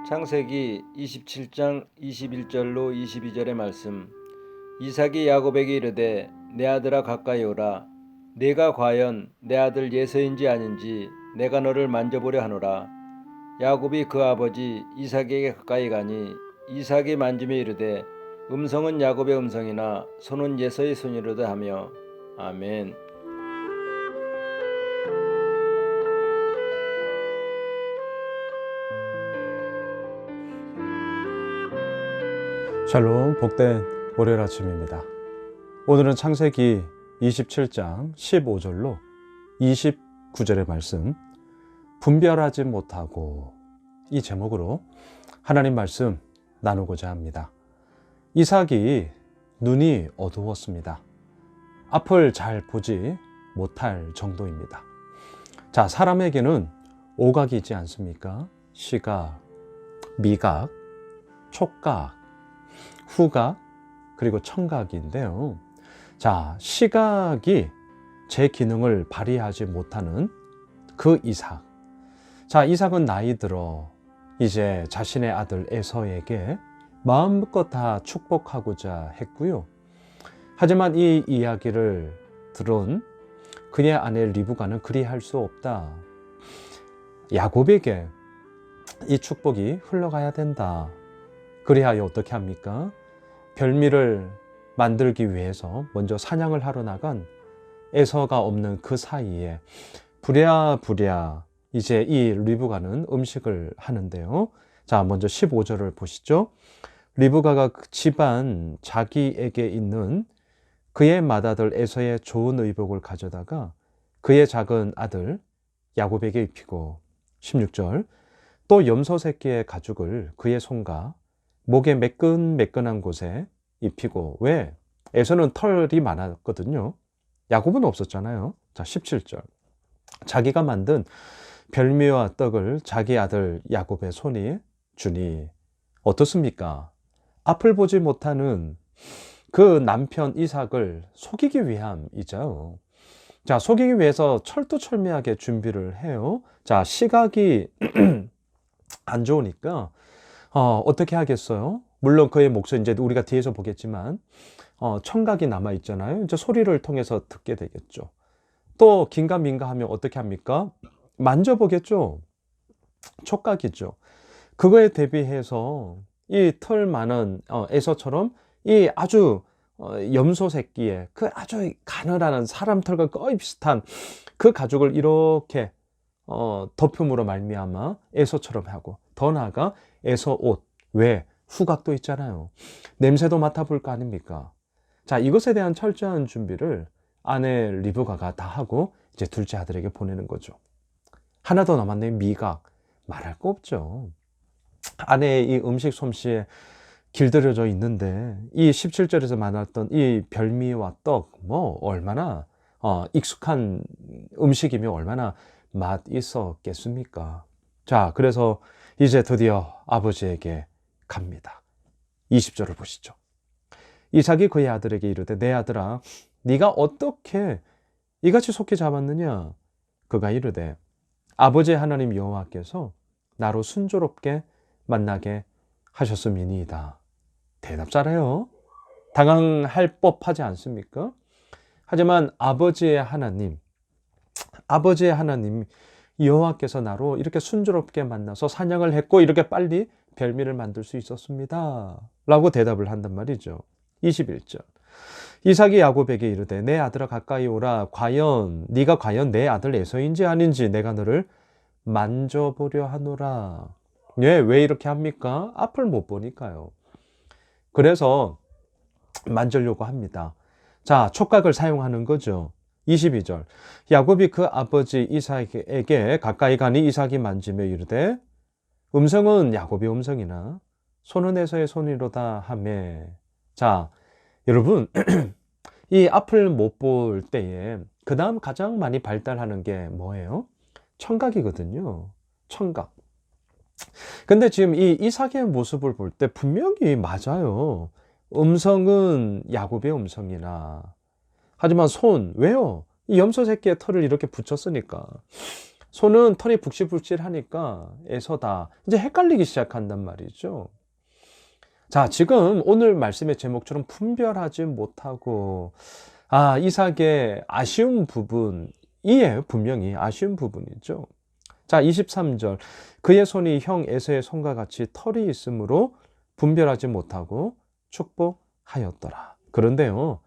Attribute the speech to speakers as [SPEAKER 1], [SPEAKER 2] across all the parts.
[SPEAKER 1] 창세기 27장 21절로 22절의 말씀. 이삭이 야곱에게 이르되 내 아들아 가까이 오라. 내가 과연 내 아들 예서인지 아닌지 내가 너를 만져보려 하노라. 야곱이 그 아버지 이삭에게 가까이 가니 이삭이 만지며 이르되 음성은 야곱의 음성이나 손은 예서의 손이로다 하며. 아멘.
[SPEAKER 2] 샬롬, 복된 월요일 아침입니다. 오늘은 창세기 27장 15절로 29절의 말씀, 분별하지 못하고, 이 제목으로 하나님 말씀 나누고자 합니다. 이삭이 눈이 어두웠습니다. 앞을 잘 보지 못할 정도입니다. 자, 사람에게는 오각이 있지 않습니까? 시각, 미각, 촉각, 후각, 그리고 청각인데요. 자, 시각이 제 기능을 발휘하지 못하는 그 이삭. 자, 이삭은 나이 들어 이제 자신의 아들 에서에게 마음껏 다 축복하고자 했고요. 하지만 이 이야기를 들은 그의 아내 리브가는 그리할 수 없다. 야곱에게 이 축복이 흘러가야 된다. 그리하여 어떻게 합니까? 별미를 만들기 위해서 먼저 사냥을 하러 나간 에서가 없는 그 사이에 부랴부랴 이제 이 리브가는 음식을 하는데요. 자, 먼저 15절을 보시죠. 리브가가 집안 자기에게 있는 그의 맏아들 에서의 좋은 의복을 가져다가 그의 작은 아들 야곱에게 입히고, 16절, 또 염소 새끼의 가죽을 그의 손과 목에 매끈매끈한 곳에 입히고. 왜? 에서는 털이 많았거든요. 야곱은 없었잖아요. 자, 17절, 자기가 만든 별미와 떡을 자기 아들 야곱의 손이 주니. 어떻습니까? 앞을 보지 못하는 그 남편 이삭을 속이기 위함이죠. 자, 속이기 위해서 철두철미하게 준비를 해요. 자, 시각이 안 좋으니까 어떻게 하겠어요? 물론 그의 목소리, 이제 우리가 뒤에서 보겠지만 청각이 남아 있잖아요. 이제 소리를 통해서 듣게 되겠죠. 또 긴가민가 하면 어떻게 합니까? 만져보겠죠. 촉각이죠. 그거에 대비해서 이 털 많은 에서처럼 이 아주 염소 새끼의 그 아주 가늘한 사람 털과 거의 비슷한 그 가죽을 이렇게 덮음으로 말미암아 에서처럼 하고, 더 나아가 에서 옷, 왜? 후각도 있잖아요. 냄새도 맡아볼 거 아닙니까? 자, 이것에 대한 철저한 준비를 아내 리브가가 다 하고 이제 둘째 아들에게 보내는 거죠. 하나 더 남았네. 미각. 말할 거 없죠. 아내의 이 음식 솜씨에 길들여져 있는데 이 17절에서 만났던 이 별미와 떡, 뭐 얼마나 익숙한 음식이며 얼마나 맛 있었겠습니까? 자, 그래서 이제 드디어 아버지에게 갑니다. 20절을 보시죠. 이삭이 그의 아들에게 이르되 내 아들아, 네가 어떻게 이같이 속히 잡았느냐? 그가 이르되 아버지의 하나님 여호와께서 나로 순조롭게 만나게 하셨음이니이다. 대답 잘해요. 당황할 법하지 않습니까? 하지만 아버지의 하나님 여호와께서 나로 이렇게 순조롭게 만나서 사냥을 했고 이렇게 빨리 별미를 만들 수 있었습니다. 라고 대답을 한단 말이죠. 21절, 이삭이 야곱에게 이르되 내 아들아 가까이 오라. 네가 과연 내 아들 에서인지 아닌지 내가 너를 만져보려 하노라. 왜 이렇게 합니까? 앞을 못 보니까요. 그래서 만지려고 합니다. 자, 촉각을 사용하는 거죠. 22절, 야곱이 그 아버지 이삭에게 가까이 가니 이삭이 만지며 이르되 음성은 야곱의 음성이나 손은 에서의 손이로다 하매. 자, 여러분 이 앞을 못 볼 때에 그 다음 가장 많이 발달하는 게 뭐예요? 청각이거든요. 청각. 근데 지금 이 이삭의 모습을 볼 때 분명히 맞아요. 음성은 야곱의 음성이나. 하지만 손, 왜요? 이 염소 새끼의 털을 이렇게 붙였으니까. 소는 털이 북실북실하니까 에서다. 이제 헷갈리기 시작한단 말이죠. 자, 지금 오늘 말씀의 제목처럼 분별하지 못하고 이삭의 아쉬운 부분이에요. 분명히 아쉬운 부분이죠. 자, 23절. 그의 손이 형 에서의 손과 같이 털이 있으므로 분별하지 못하고 축복하였더라. 그런데요.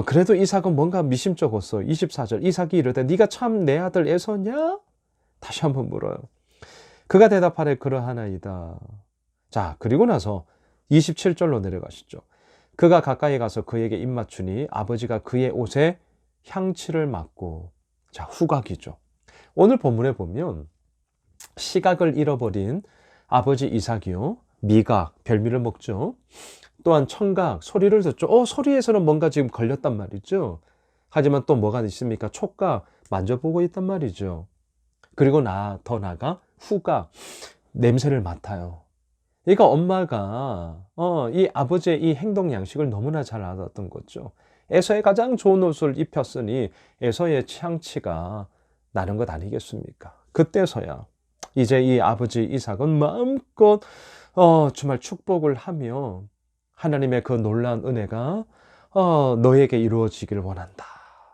[SPEAKER 2] 그래도 이삭은 뭔가 미심쩍었어. 24절. 이삭이 이르되 네가 참 내 아들 에서냐? 다시 한번 물어요. 그가 대답하되 그러하나이다. 자, 그리고 나서 27절로 내려가시죠. 그가 가까이 가서 그에게 입맞추니 아버지가 그의 옷에 향취를 맡고, 자, 후각이죠. 오늘 본문에 보면 시각을 잃어버린 아버지 이삭이요, 미각, 별미를 먹죠. 또한 청각, 소리를 듣죠. 소리에서는 뭔가 지금 걸렸단 말이죠. 하지만 또 뭐가 있습니까? 촉각, 만져보고 있단 말이죠. 그리고 더 나아가 후각, 냄새를 맡아요. 그러니까 엄마가 이 아버지의 이 행동 양식을 너무나 잘 알았던 거죠. 에서의 가장 좋은 옷을 입혔으니 에서의 향취가 나는 것 아니겠습니까? 그때서야 이제 이 아버지 이삭은 마음껏 정말 축복을 하며 하나님의 그 놀라운 은혜가 너에게 이루어지길 원한다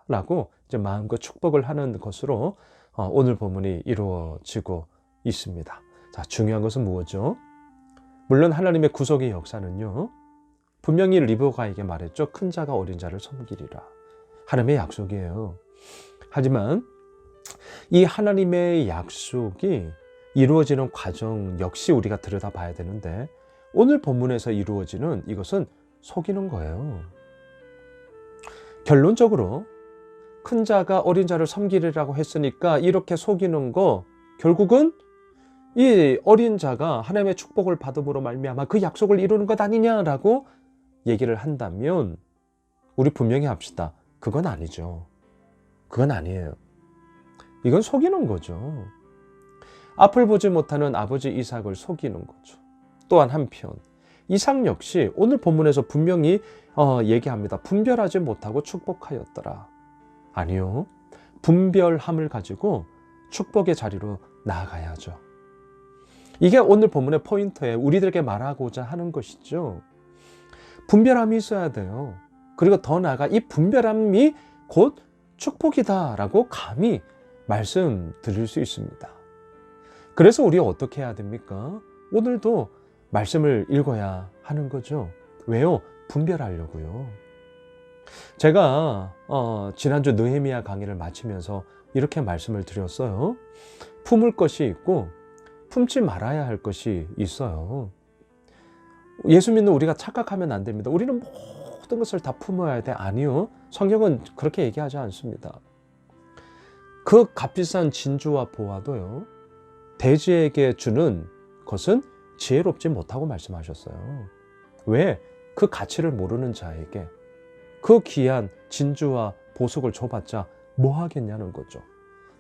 [SPEAKER 2] 라고 이제 마음껏 축복을 하는 것으로 오늘 본문이 이루어지고 있습니다. 자, 중요한 것은 무엇이죠? 물론 하나님의 구속의 역사는요, 분명히 리브가에게 말했죠. 큰 자가 어린 자를 섬기리라. 하나님의 약속이에요. 하지만 이 하나님의 약속이 이루어지는 과정 역시 우리가 들여다봐야 되는데, 오늘 본문에서 이루어지는 이것은 속이는 거예요. 결론적으로 큰 자가 어린 자를 섬기리라고 했으니까 이렇게 속이는 거, 결국은 이 어린 자가 하나님의 축복을 받음으로 말미암아 그 약속을 이루는 것 아니냐라고 얘기를 한다면 우리 분명히 합시다. 그건 아니죠. 그건 아니에요. 이건 속이는 거죠. 앞을 보지 못하는 아버지 이삭을 속이는 거죠. 또한 한편 이삭 역시 오늘 본문에서 분명히 얘기합니다. 분별하지 못하고 축복하였더라. 아니요. 분별함을 가지고 축복의 자리로 나아가야죠. 이게 오늘 본문의 포인트에 우리들에게 말하고자 하는 것이죠. 분별함이 있어야 돼요. 그리고 더 나아가 이 분별함이 곧 축복이다라고 감히 말씀드릴 수 있습니다. 그래서 우리가 어떻게 해야 됩니까? 오늘도 말씀을 읽어야 하는 거죠. 왜요? 분별하려고요. 제가 지난주 느헤미야 강의를 마치면서 이렇게 말씀을 드렸어요. 품을 것이 있고 품지 말아야 할 것이 있어요. 예수 믿는 우리가 착각하면 안 됩니다. 우리는 모든 것을 다 품어야 돼. 아니요. 성경은 그렇게 얘기하지 않습니다. 그 값비싼 진주와 보화도요, 대지에게 주는 것은 지혜롭지 못하고 말씀하셨어요. 왜? 그 가치를 모르는 자에게 그 귀한 진주와 보석을 줘봤자 뭐 하겠냐는 거죠.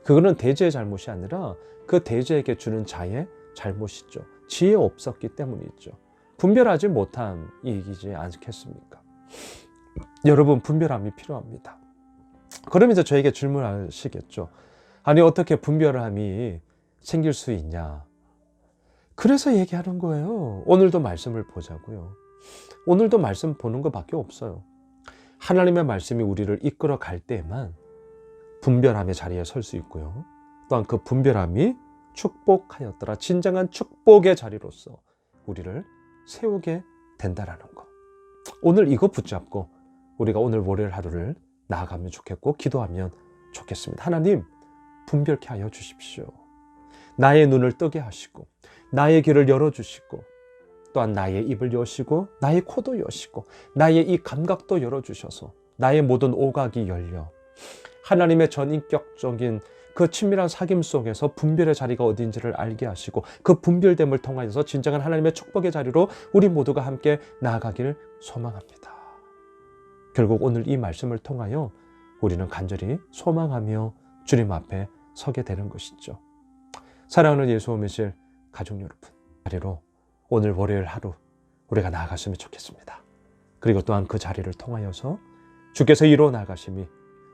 [SPEAKER 2] 그거는 대지의 잘못이 아니라 그 대지에게 주는 자의 잘못이죠. 지혜 없었기 때문이죠. 분별하지 못한 얘기지 않겠습니까? 여러분, 분별함이 필요합니다. 그럼 이제 저에게 질문하시겠죠. 아니, 어떻게 분별함이 생길 수 있냐? 그래서 얘기하는 거예요. 오늘도 말씀을 보자고요. 오늘도 말씀 보는 것밖에 없어요. 하나님의 말씀이 우리를 이끌어 갈 때에만 분별함의 자리에 설 수 있고요. 또한 그 분별함이 축복하였더라. 진정한 축복의 자리로서 우리를 세우게 된다라는 것. 오늘 이거 붙잡고 우리가 오늘 월요일 하루를 나아가면 좋겠고 기도하면 좋겠습니다. 하나님, 분별케 하여 주십시오. 나의 눈을 뜨게 하시고 나의 귀를 열어주시고 또한 나의 입을 여시고 나의 코도 여시고 나의 이 감각도 열어주셔서 나의 모든 오각이 열려 하나님의 전인격적인 그 친밀한 사귐 속에서 분별의 자리가 어딘지를 알게 하시고 그 분별됨을 통하여서 진정한 하나님의 축복의 자리로 우리 모두가 함께 나아가기를 소망합니다. 결국 오늘 이 말씀을 통하여 우리는 간절히 소망하며 주님 앞에 서게 되는 것이죠. 사랑하는 예수 오미실 가족 여러분, 자리로 오늘 월요일 하루 우리가 나아갔으면 좋겠습니다. 그리고 또한 그 자리를 통하여서 주께서 이루어 나가심이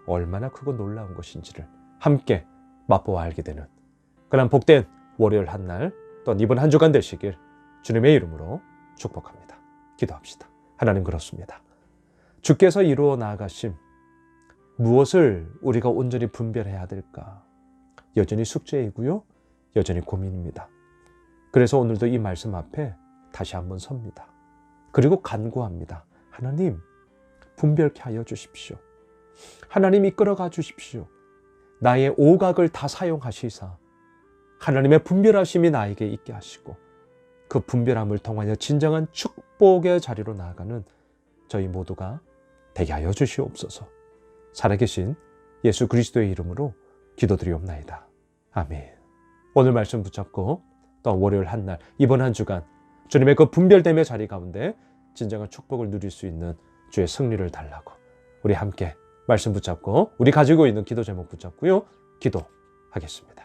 [SPEAKER 2] 얼마나 크고 놀라운 것인지를 함께 맛보아 알게 되는 그런 복된 월요일 한날 또한 이번 한 주간 되시길 주님의 이름으로 축복합니다. 기도합시다. 하나님, 그렇습니다. 주께서 이루어 나아가심 무엇을 우리가 온전히 분별해야 될까? 여전히 숙제이고요. 여전히 고민입니다. 그래서 오늘도 이 말씀 앞에 다시 한번 섭니다. 그리고 간구합니다. 하나님, 분별케 하여 주십시오. 하나님, 이끌어가 주십시오. 나의 오각을 다 사용하시사 하나님의 분별하심이 나에게 있게 하시고 그 분별함을 통하여 진정한 축복의 자리로 나아가는 저희 모두가 되게 하여 주시옵소서. 살아계신 예수 그리스도의 이름으로 기도드리옵나이다. 아멘. 오늘 말씀 붙잡고 또 월요일 한날 이번 한 주간 주님의 그 분별됨의 자리 가운데 진정한 축복을 누릴 수 있는 주의 승리를 달라고 우리 함께 말씀 붙잡고 우리 가지고 있는 기도 제목 붙잡고요. 기도하겠습니다.